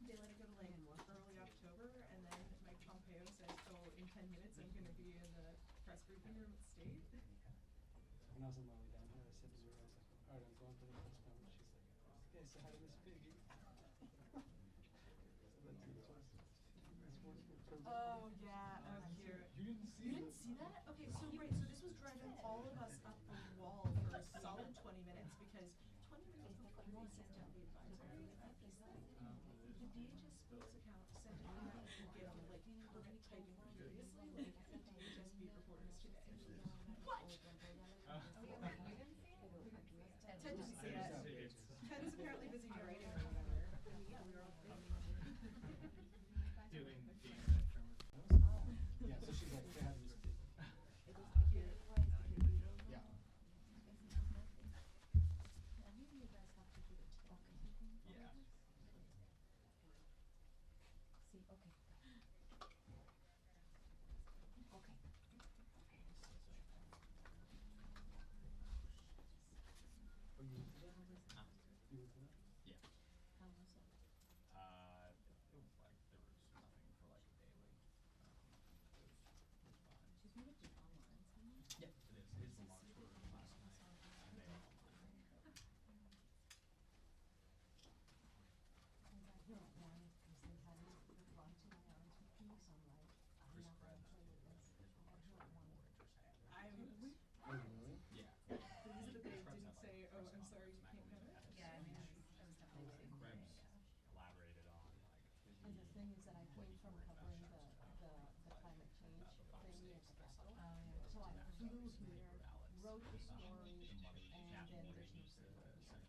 They let it go to like early October, and then Mike Pompeo says, "Oh, in 10 minutes, I'm going to be in the press briefing room at State." When I was on my way down here, I said to her, I was like, "All right, I'm going for the press conference." She's like, "Okay, so how did Miss Piggy?" Oh yeah, oh cute. You didn't see You didn't see that? Okay, so right, so this was driving all of us up the wall for a solid 20 minutes because 20 minutes before they sent out the advisory about this thing, the DHS Sports account sent out an email giving like permit typing furiously, like DHS beat reporters today. What? Ted didn't see it. Ted was apparently busy writing or whatever. Yeah, we were all doing Yeah, so she's like, "They had Miss Piggy." cute. Yeah. yeah. See, okay. Okay. Oh, you went to that? Huh? You went to that? Yeah. How was it? It was like there was nothing for like a daily. It was fine. She's maybe just online somewhere? Yeah, it is. His remarks were last night, and they were online. Cause I hear it now, cause they had it run to my arms with me, so I'm like, I'm Chris not gonna Krebs play with did, this. his I remarks hear were it one. more interesting. I'm Oh, really? Yeah. pleased that they Krebs didn't had, say, like, "Oh, press I'm sorry, you conference can't mechanism have it." at Yeah, I mean, his I was definitely waiting for it, Krebs yeah. elaborated on like And the thing is that I came from covering the climate change thing at the Capitol. Oh, yeah. So I flew paper here, ballots, wrote the story, the money and cap then money there's no used to signal here. send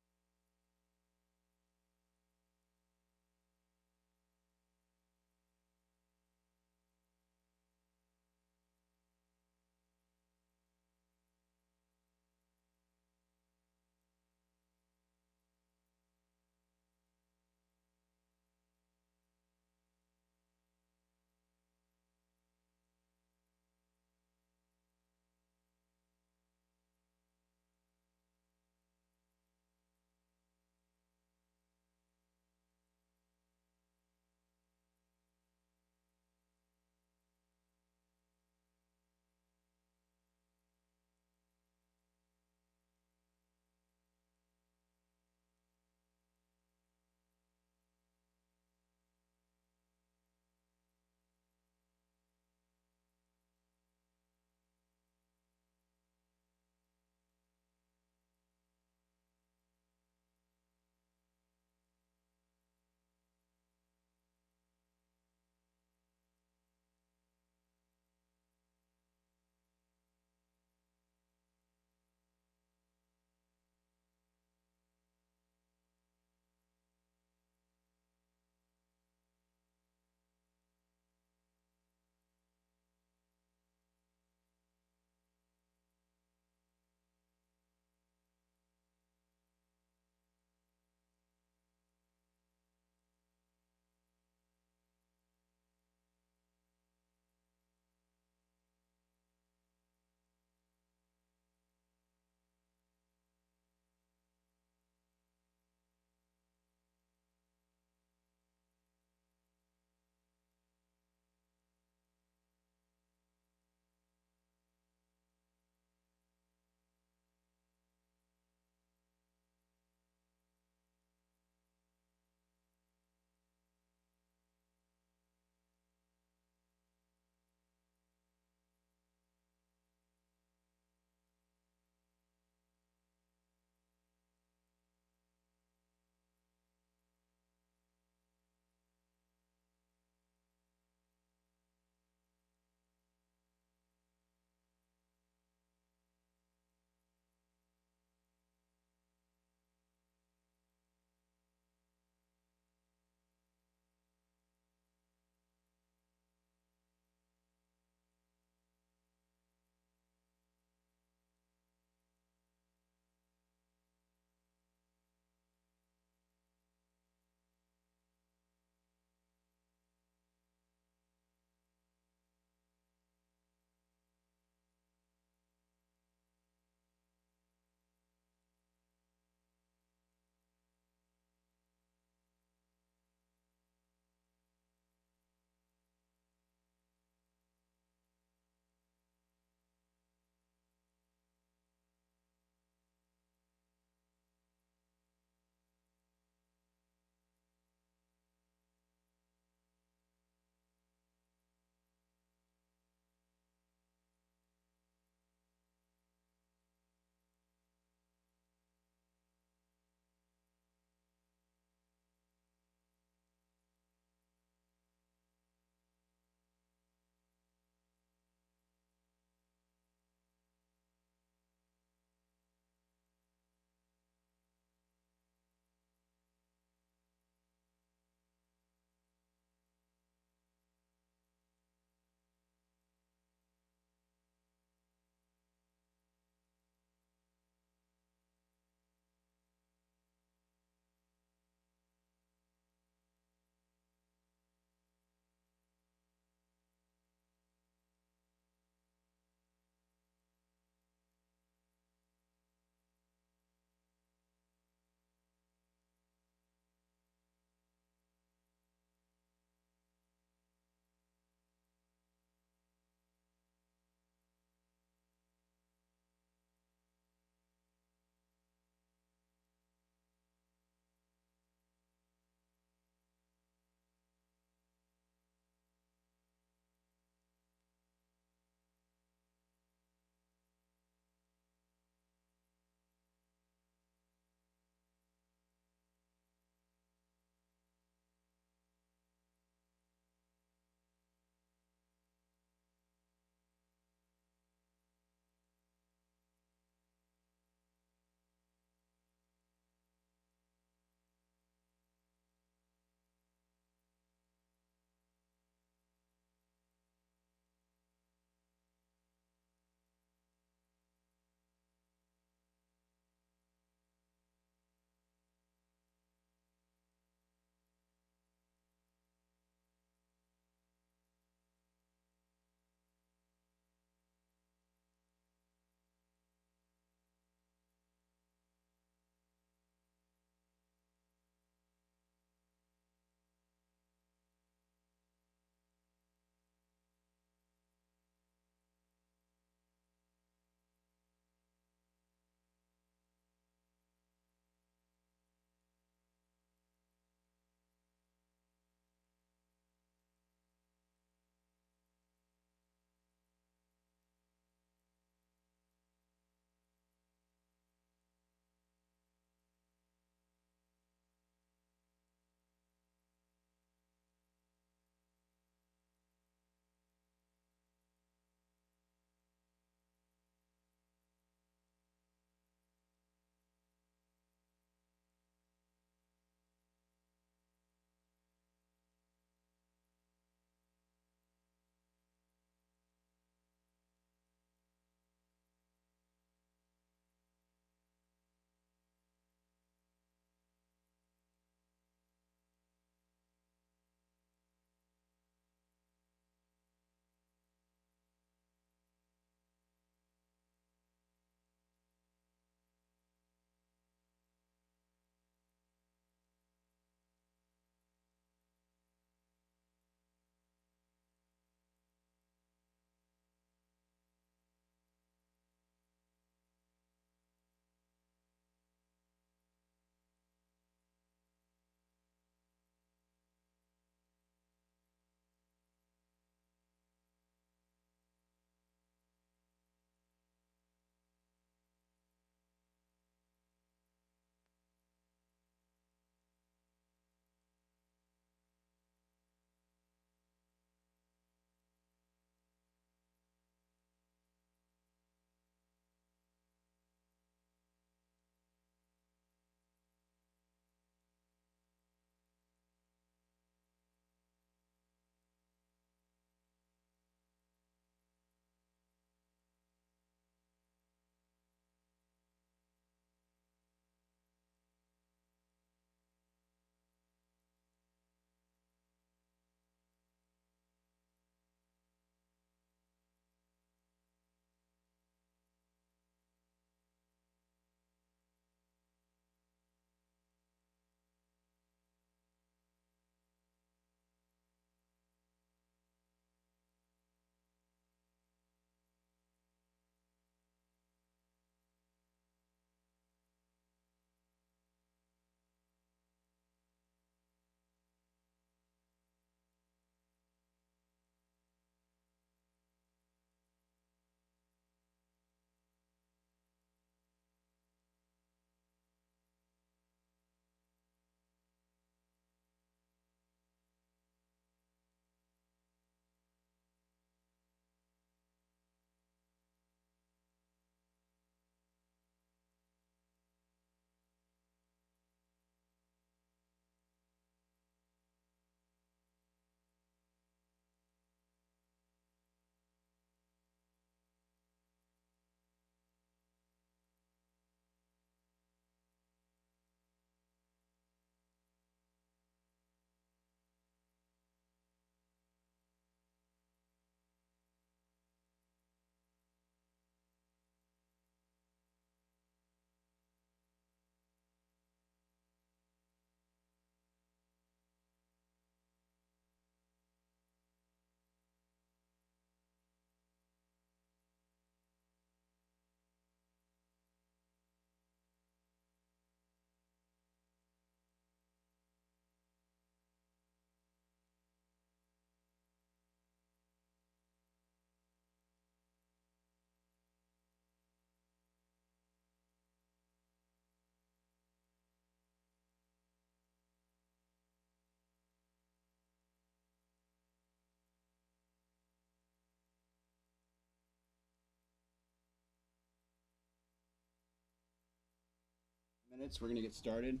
Minutes, we're going to get started.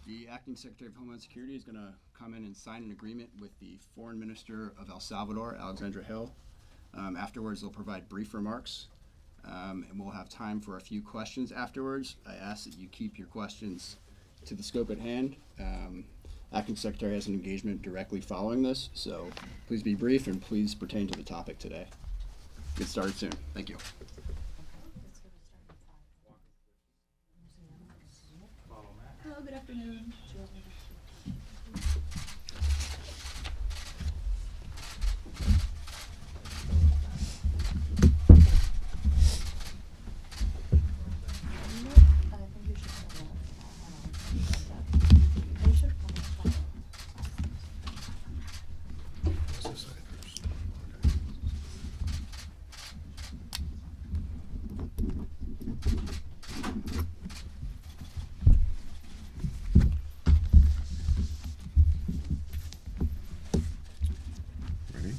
The Acting Secretary of Homeland Security is going to come in and sign an agreement with the Foreign Minister of El Salvador, Alexandra Hill. Afterwards, they'll provide brief remarks, and we'll have time for a few questions afterwards. I ask that you keep your questions to the scope at hand. Acting Secretary has an engagement directly following this, so please be brief and please pertain to the topic today. Get started soon. Thank you. Hello, good afternoon. Ready?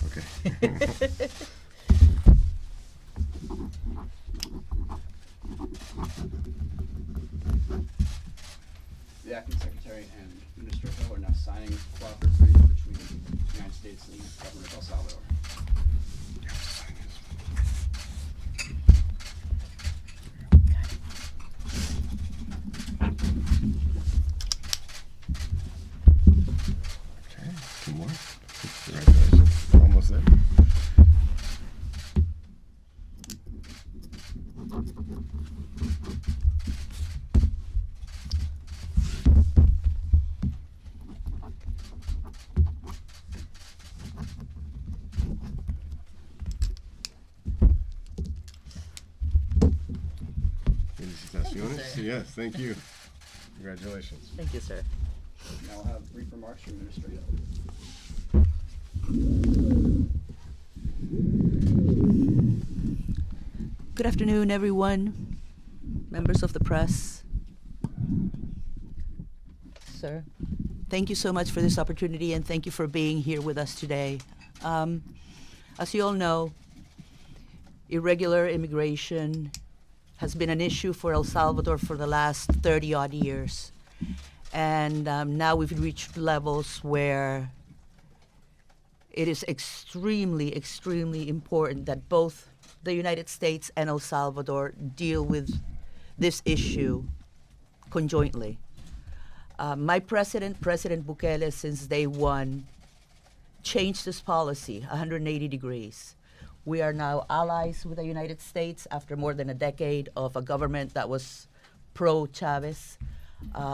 Okay. The Acting Secretary and Minister Hill are now signing a cooperative agreement between the United States and the government of El Salvador. Okay, two more. Congratulations. We're almost there. Felicitaciones. Yes, thank you. Congratulations. Thank you, sir. Now we'll have brief remarks from Minister Hill. Good afternoon, everyone, members of the press. Sir, thank you so much for this opportunity and thank you for being here with us today. As you all know, irregular immigration has been an issue for El Salvador for the last 30-odd years. And now we've reached levels where it is extremely, extremely important that both the United States and El Salvador deal with this issue conjointly. My President Bukele, since day one, changed this policy 180 degrees. We are now allies with the United States after more than a decade of a government that was pro-Chavez.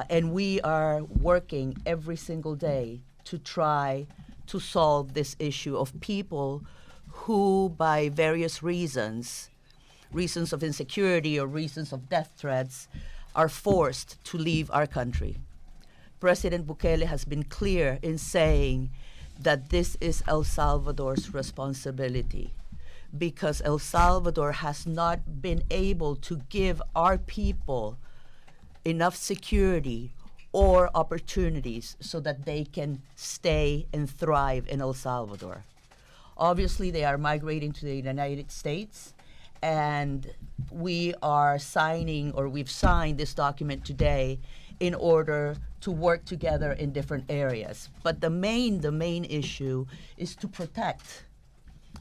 And we are working every single day to try to solve this issue of people who, by various reasons of insecurity or reasons of death threats, are forced to leave our country. President Bukele has been clear in saying that this is El Salvador's responsibility because El Salvador has not been able to give our people enough security or opportunities so that they can stay and thrive in El Salvador. Obviously, they are migrating to the United States, and we are signing, or we've signed this document today in order to work together in different areas. But the main issue is to protect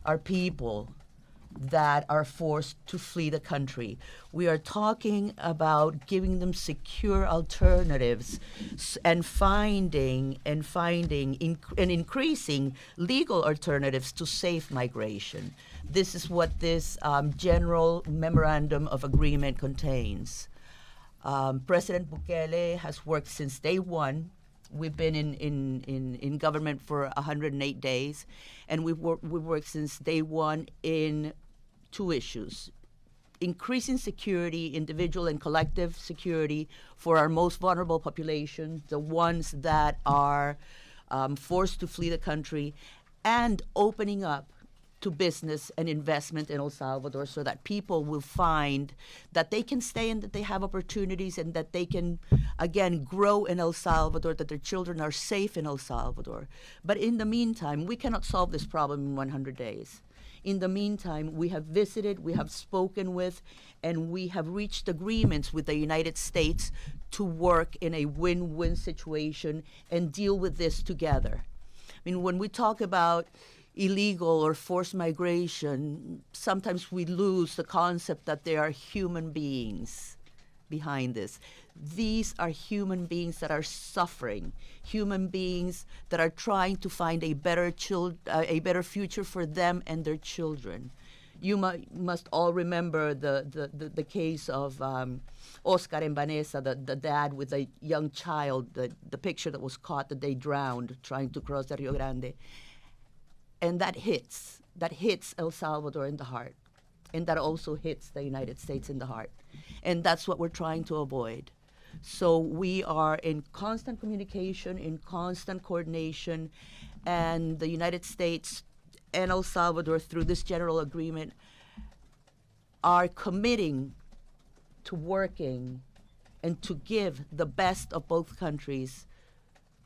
our people that are forced to flee the country. We are talking about giving them secure alternatives and finding and increasing legal alternatives to safe migration. This is what this general memorandum of agreement contains. President Bukele has worked since day one. We've been in government for 108 days, and we've worked since day one in two issues: increasing security, individual and collective security for our most vulnerable population, the ones that are forced to flee the country, and opening up to business and investment in El Salvador so that people will find that they can stay and that they have opportunities and that they can, again, grow in El Salvador, that their children are safe in El Salvador. But in the meantime, we cannot solve this problem in 100 days. In the meantime, we have visited, we have spoken with, and we have reached agreements with the United States to work in a win-win situation and deal with this together. I mean, when we talk about illegal or forced migration, sometimes we lose the concept that there are human beings behind this. These are human beings that are suffering, human beings that are trying to find a better future for them and their children. You must all remember the case of Oscar and Vanessa, the dad with a young child, the picture that was caught that they drowned trying to cross the Rio Grande. And that hits El Salvador in the heart. And that also hits the United States in the heart. And that's what we're trying to avoid. So we are in constant communication, in constant coordination, and the United States and El Salvador, through this general agreement, are committing to working and to give the best of both countries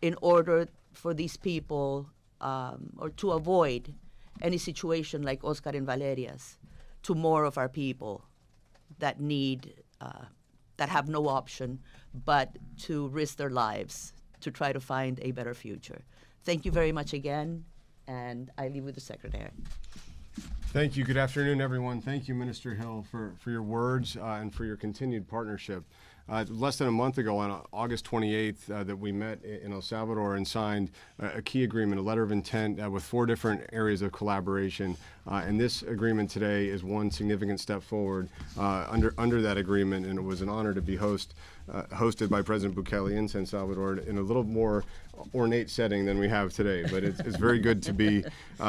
in order for these people, or to avoid any situation like Oscar and Valeria's, to more of our people that need, that have no option but to risk their lives to try to find a better future. Thank you very much again, and I leave with the Secretary. Thank you. Good afternoon, everyone. Thank you, Minister Hill, for your words and for your continued partnership. Less than a month ago, on August 28th, that we met in El Salvador and signed a key agreement, a letter of intent with 4 different areas of collaboration. And this agreement today is one significant step forward under that agreement, and it was an honor to be hosted by President Bukele in San Salvador in a little more ornate setting than we have today. But it's very good to be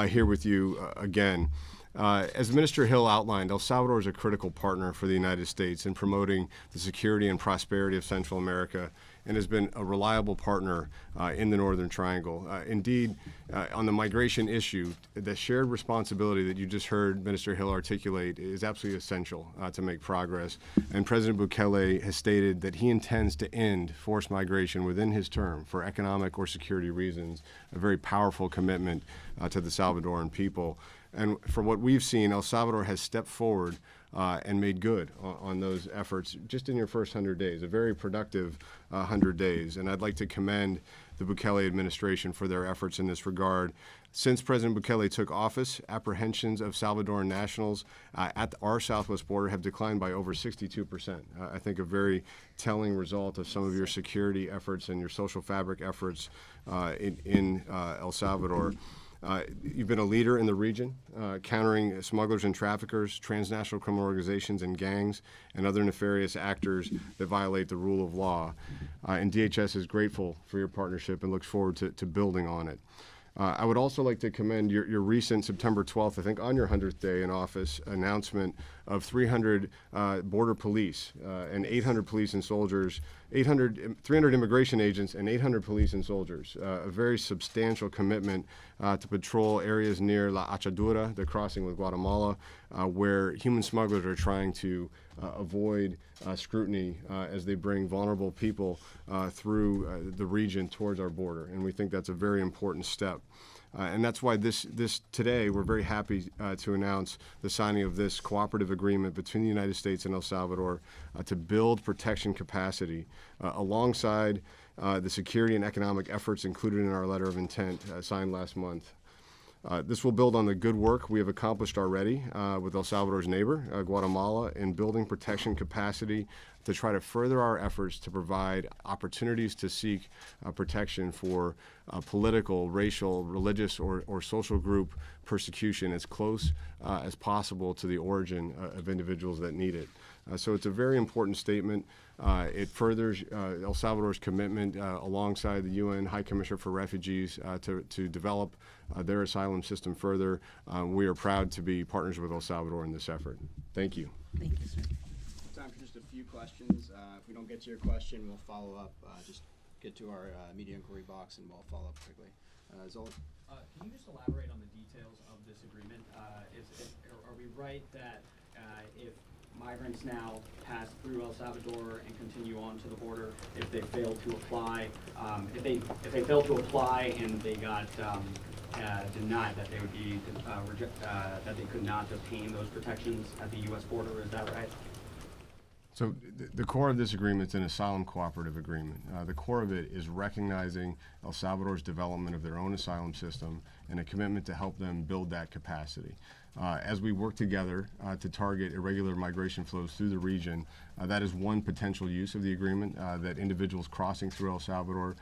here with you again. As Minister Hill outlined, El Salvador is a critical partner for the United States in promoting the security and prosperity of Central America and has been a reliable partner in the Northern Triangle. Indeed, on the migration issue, the shared responsibility that you just heard Minister Hill articulate is absolutely essential to make progress. And President Bukele has stated that he intends to end forced migration within his term for economic or security reasons, a very powerful commitment to the Salvadoran people. And from what we've seen, El Salvador has stepped forward and made good on those efforts just in your first 100 days, a very productive 100 days. And I'd like to commend the Bukele administration for their efforts in this regard. Since President Bukele took office, apprehensions of Salvadoran nationals at our southwest border have declined by over 62%. I think a very telling result of some of your security efforts and your social fabric efforts in El Salvador. You've been a leader in the region, countering smugglers and traffickers, transnational criminal organizations and gangs, and other nefarious actors that violate the rule of law. And DHS is grateful for your partnership and looks forward to building on it. I would also like to commend your recent September 12th, I think on your 100th day in office, announcement of 300 border police and 800 police and soldiers, 300 immigration agents and 800 police and soldiers, a very substantial commitment to patrol areas near La Achadura, the crossing with Guatemala, where human smugglers are trying to avoid scrutiny as they bring vulnerable people through the region towards our border. And we think that's a very important step. And that's why this today we're very happy to announce the signing of this cooperative agreement between the United States and El Salvador to build protection capacity alongside the security and economic efforts included in our letter of intent signed last month. This will build on the good work we have accomplished already with El Salvador's neighbor, Guatemala, in building protection capacity to try to further our efforts to provide opportunities to seek protection for political, racial, religious, or social group persecution as close as possible to the origin of individuals that need it. So it's a very important statement. It furthers El Salvador's commitment alongside the UN High Commissioner for Refugees to develop their asylum system further. We are proud to be partners with El Salvador in this effort. Thank you. Thank you, sir. Time for just a few questions. If we don't get to your question, we'll follow up. Just get to our media inquiry box and we'll follow up quickly. Zola? Can you just elaborate on the details of this agreement? Are we right that if migrants now pass through El Salvador and continue on to the border, if they fail to apply, if they fail to apply and they got denied that they would be that they could not obtain those protections at the U.S. border. Is that right? So the core of this agreement is an asylum cooperative agreement. The core of it is recognizing El Salvador's development of their own asylum system and a commitment to help them build that capacity. As we work together to target irregular migration flows through the region, that is one potential use of the agreement, that individuals crossing through El Salvador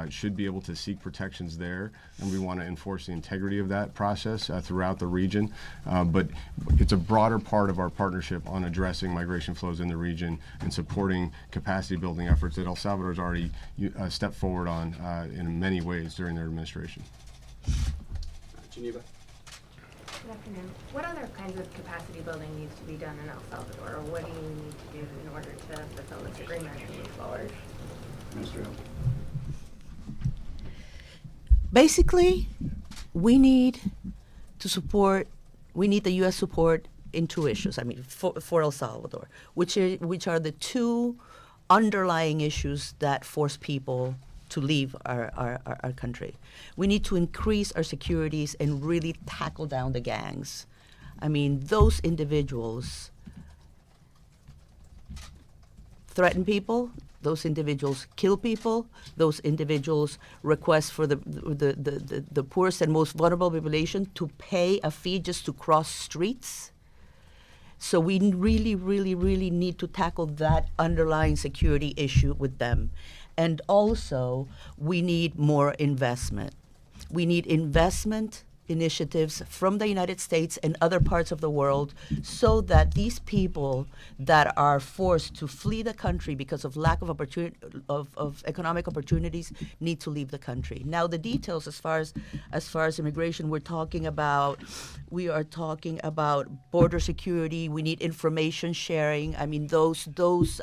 should be able to seek protections there, and we want to enforce the integrity of that process throughout the region. But it's a broader part of our partnership on addressing migration flows in the region and supporting capacity building efforts that El Salvador has already stepped forward on in many ways during their administration. Geneva. Good afternoon. What other kinds of capacity building needs to be done in El Salvador, or what do you need to do in order to fulfill this agreement and move forward? Minister Hill. Basically, we need the U.S. support in two issues, for El Salvador, which are the two underlying issues that force people to leave our country. We need to increase our securities and really tackle down the gangs. Those individuals threaten people, those individuals kill people, those individuals request for the poorest and most vulnerable population to pay a fee just to cross streets. So we really, really, really need to tackle that underlying security issue with them. And also, we need more investment. We need investment initiatives from the United States and other parts of the world so that these people that are forced to flee the country because of lack of economic opportunities need to leave the country. Now, the details as far as immigration, we are talking about border security. We need information sharing. Those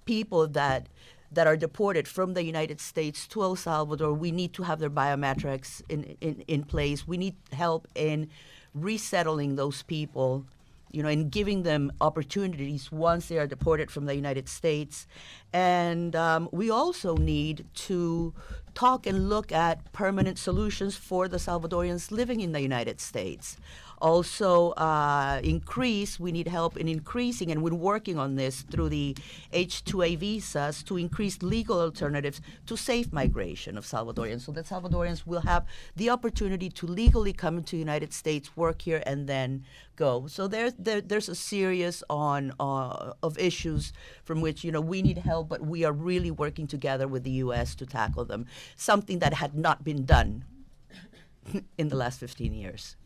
people that are deported from the United States to El Salvador, we need to have their biometrics in place. We need help in resettling those people, and giving them opportunities once they are deported from the United States. And we also need to talk and look at permanent solutions for the Salvadorians living in the United States. Also, we need help in increasing, and we're working on this through the H-2A visas to increase legal alternatives to safe migration of Salvadorians, so that Salvadorians will have the opportunity to legally come into the United States, work here, and then go. So there's a series of issues from which we need help, but we are really working together with the U.S. to tackle them, something that had not been done in the last 15 years.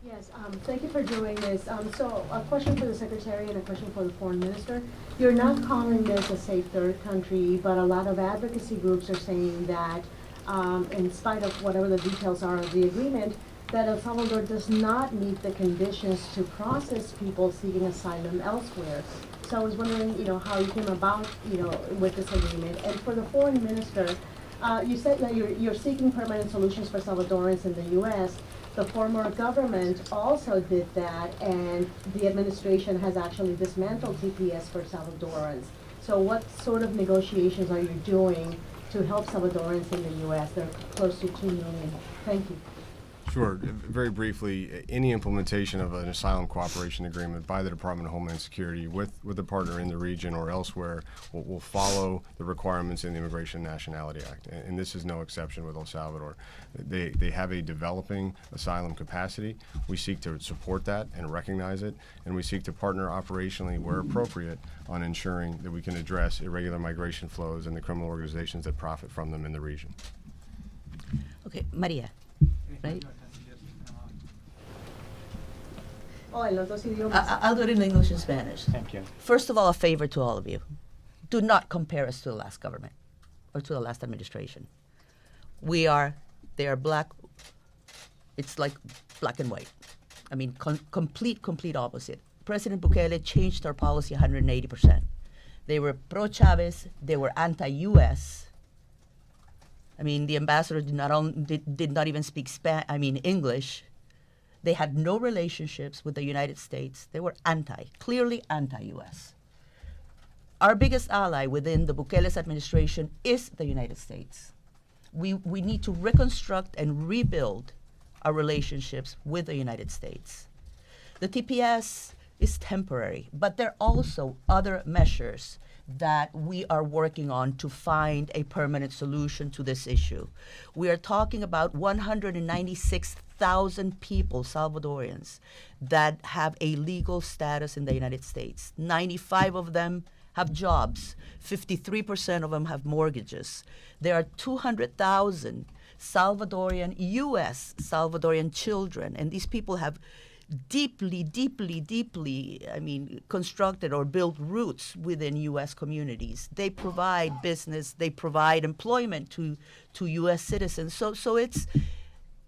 Yes, thank you for doing this. So a question for the Secretary and a question for the Foreign Minister. You're not calling this a safe third country, but a lot of advocacy groups are saying that in spite of whatever the details are of the agreement, that El Salvador does not meet the conditions to process people seeking asylum elsewhere. So I was wondering, how you came about, with this agreement. And for the Foreign Minister, you said that you're seeking permanent solutions for Salvadorans in the U.S. The former government also did that, and the administration has actually dismantled TPS for Salvadorans. So what sort of negotiations are you doing to help Salvadorans in the U.S.? They're close to 2 million. Thank you. Sure. Very briefly, any implementation of an asylum cooperation agreement by the Department of Homeland Security with a partner in the region or elsewhere will follow the requirements in the Immigration and Nationality Act, and this is no exception with El Salvador. They have a developing asylum capacity. We seek to support that and recognize it, and we seek to partner operationally where appropriate on ensuring that we can address irregular migration flows and the criminal organizations that profit from them in the region. Okay, Maria. Right? I'll do it in English and Spanish. Thank you. First of all, a favor to all of you. Do not compare us to the last government or to the last administration. They are black. It's like black and white. Complete opposite. President Bukele changed our policy 180%. They were pro-Chavez. They were anti-U.S. The ambassador did not even speak English. They had no relationships with the United States. They were clearly anti-U.S. Our biggest ally within the Bukele's administration is the United States. We need to reconstruct and rebuild our relationships with the United States. The TPS is temporary, but there are also other measures that we are working on to find a permanent solution to this issue. We are talking about 196,000 people, Salvadorians, that have a legal status in the United States. 95 of them have jobs. 53% of them have mortgages. There are 200,000 Salvadorian, U.S. Salvadorian children, and these people have deeply, constructed or built roots within U.S. communities. They provide business, they provide employment to U.S. citizens. So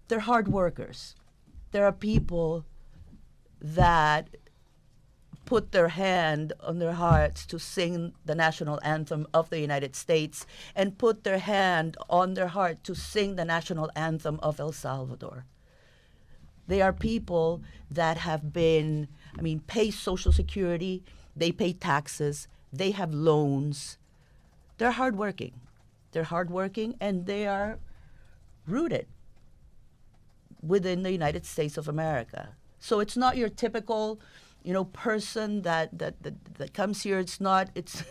they're hard workers. There are people that put their hand on their hearts to sing the national anthem of the United States and put their hand on their heart to sing the national anthem of El Salvador. They are people that have been, pay Social Security, they pay taxes, they have loans. They're hardworking. They're hardworking, and they are rooted within the United States of America. So it's not your typical, person that comes here. It's not. It's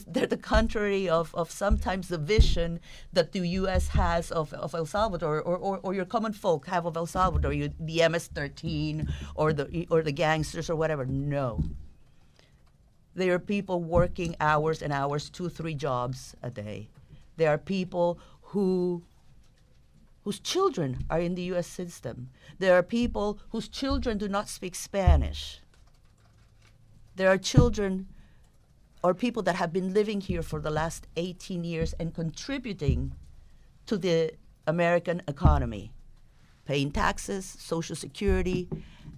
they're the contrary of sometimes the vision that the U.S. has of El Salvador, or your common folk have of El Salvador, the MS-13 or the gangsters or whatever. No. They are people working hours and hours, 2-3 jobs a day. They are people whose children are in the U.S. system. There are people whose children do not speak Spanish. There are children or people that have been living here for the last 18 years and contributing to the American economy, paying taxes, Social Security,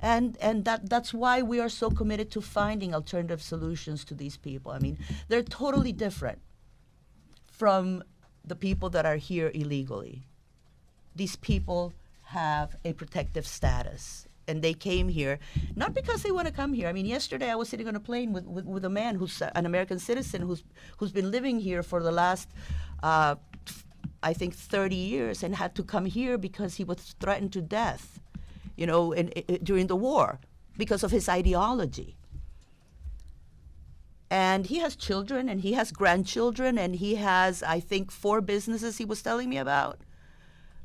and that's why we are so committed to finding alternative solutions to these people. They're totally different from the people that are here illegally. These people have a protective status, and they came here not because they want to come here. Yesterday I was sitting on a plane with a man who's an American citizen who's been living here for the last, I think, 30 years, and had to come here because he was threatened to death, during the war because of his ideology. And he has children, and he has grandchildren, and he has, I think, 4 businesses he was telling me about.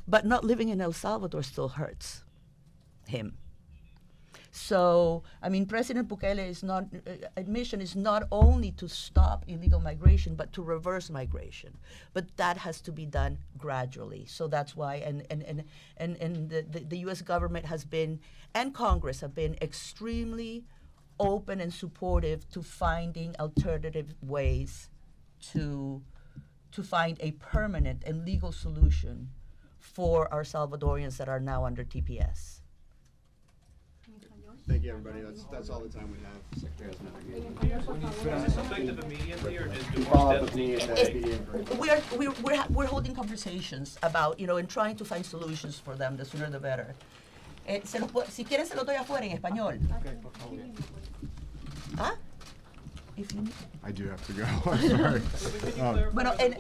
But not living in El Salvador still hurts him. So, President Bukele's admission is not only to stop illegal migration, but to reverse migration. But that has to be done gradually. So that's why, and the U.S. government has been, and Congress have been extremely open and supportive to finding alternative ways to find a permanent and legal solution for our Salvadorians that are now under TPS. Thank you, everybody. That's all the time we have. Secretary has nothing. Is this effective immediately, or does Follow more up with me steps at need the to take? We're holding conversations about, and trying to find solutions for them. The sooner the better. Si quieren se lo doy afuera en español. ¿Ah? If you need. I do have to go. I'm sorry. Bueno, in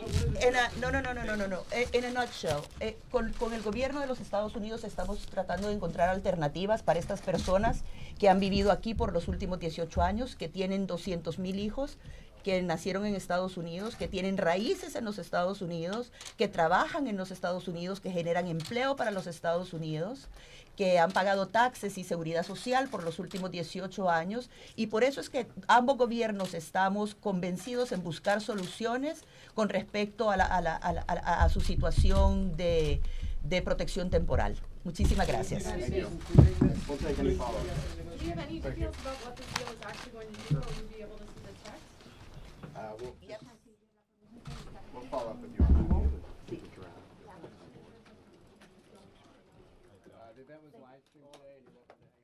a nutshell, con el gobierno de los Estados Unidos estamos tratando de encontrar alternativas para estas personas que han vivido aquí por los últimos 18 años, que tienen 200,000 hijos, que nacieron en Estados Unidos, que tienen raíces en los Estados Unidos, que trabajan en los Estados Unidos, que generan empleo para los Estados Unidos, que han pagado taxes y seguridad social por los últimos 18 años, y por eso es que ambos gobiernos estamos convencidos en buscar soluciones con respecto a su situación de protección temporal. Muchísimas gracias. Thank you. We'll take any follow-up. Do you have any details about what this deal is actually going to do, or will we be able to see the text? We'll follow up with you on that. Keep it around. The event was live streamed today, and you're welcome to hang